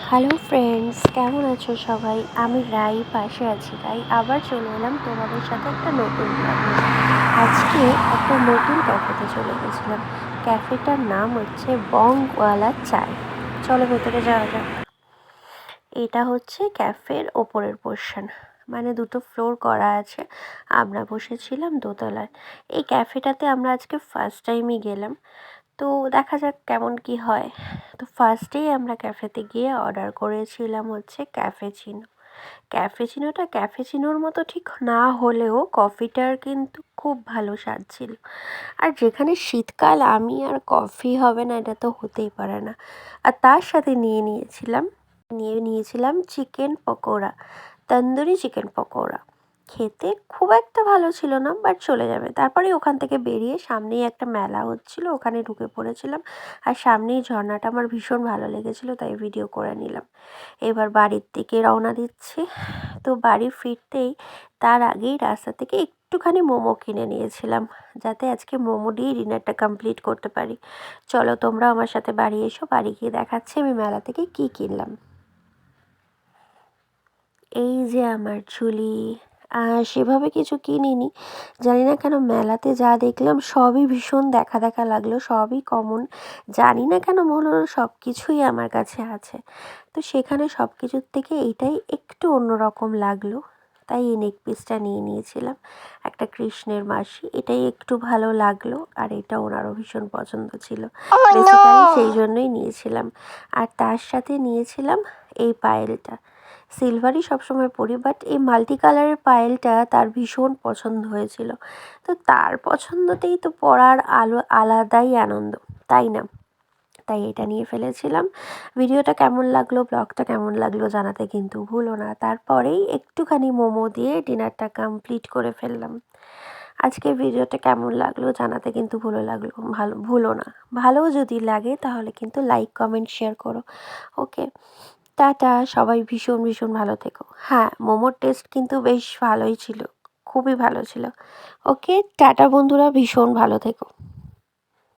Hello friends, কেমন আছো সবাই? আমি রাই পাশে আছি। রাই আবার চলে এলাম তোমাদের সাথে একটা নতুন ব্লগ নিয়ে। আজকে একটা নতুন ক্যাফেতে চলে গেছিলাম। ক্যাফেটার নাম হচ্ছে বংওয়ালা চায়। চলো ভেতরে যাওয়া যাক। এটা হচ্ছে ক্যাফের ওপরের পোর্শন, মানে দুটো ফ্লোর করা আছে। আমরা বসেছিলাম দোতলায়। এই ক্যাফেটাতে আমরা আজকে ফার্স্ট টাইমই গেলাম। তো দেখা যাক কেমন কি হয়। তো ফার্স্টেই আমরা ক্যাফেতে গিয়ে অর্ডার করেছিলাম হচ্ছে ক্যাফেচিনো। ক্যাফেচিনোর মতো ঠিক না হলেও কফিটার কিন্তু খুব ভালো স্বাদ ছিল। আর যেখানে শীতকাল, আমি আর কফি হবে না এটা তো হতেই পারে না। আর তার সাথে নিয়েছিলাম চিকেন পকোড়া, তন্দুরি চিকেন পকোড়া। খেতে খুব একটা ভালো ছিল না, বাট চলে যাবে। তারপরে ওখান থেকে বেরিয়ে সামনেই একটা মেলা হচ্ছিল, ওখানে ঢুকে পড়েছিলাম। আর সামনেই ঝর্ণাটা আমার ভীষণ ভালো লেগেছিলো, তাই ভিডিও করে নিলাম। এবার বাড়ির দিকে রওনা দিচ্ছি। তো বাড়ি ফিরতেই তার আগেই রাস্তা থেকে একটুখানি মোমো কিনে নিয়েছিলাম, যাতে আজকে মোমো দিয়েই ডিনারটা কমপ্লিট করতে পারি। চলো তোমরা আমার সাথে বাড়ি এসো, বাড়ি গিয়ে দেখাচ্ছি আমি মেলা থেকে কী কিনলাম। এই যে আমার ঝুলি। সেভাবে কিছু কিনিনি, জানি না কেন মেলাতে যা দেখলাম সবই ভীষণ দেখা দেখা লাগলো, সবই কমন। জানি না কেন মনে হলো সব কিছুই আমার কাছে আছে। তো সেখানে সব কিছুর থেকে এইটাই একটু অন্যরকম লাগলো, তাই এই নেক পিসটা নিয়ে নিয়েছিলাম। একটা কৃষ্ণের মাসি, এটাই একটু ভালো লাগলো, আর এটা ওনারও ভীষণ পছন্দ ছিল, বেসিক্যালি সেই জন্যই নিয়েছিলাম। আর তার সাথে নিয়েছিলাম এই পায়েলটা। সিলভারই সবসময় পরি, বাট এই মাল্টি কালারের পায়েলটা তার ভীষণ পছন্দ হয়েছিল। তো তার পছন্দতেই তো পরার আলাদাই আনন্দ, তাই না? তাই এটা নিয়ে ফেলেছিলাম। ভিডিওটা কেমন লাগলো, ব্লগটা কেমন লাগলো জানাতে কিন্তু ভুলো না। তারপরেই একটুখানি মোমো দিয়ে ডিনারটা কমপ্লিট করে ফেললাম। আজকে ভিডিওটা কেমন লাগলো জানাতে কিন্তু ভুলো না। ভালো যদি লাগে তাহলে কিন্তু লাইক কমেন্ট শেয়ার করো। ওকে, টাটা। সবাই ভীষণ ভীষণ ভালো থেকো। হ্যাঁ, মোমোর টেস্ট কিন্তু বেশ ভালোই ছিল, খুবই ভালো ছিল। ওকে, টাটা বন্ধুরা, ভীষণ ভালো থেকো।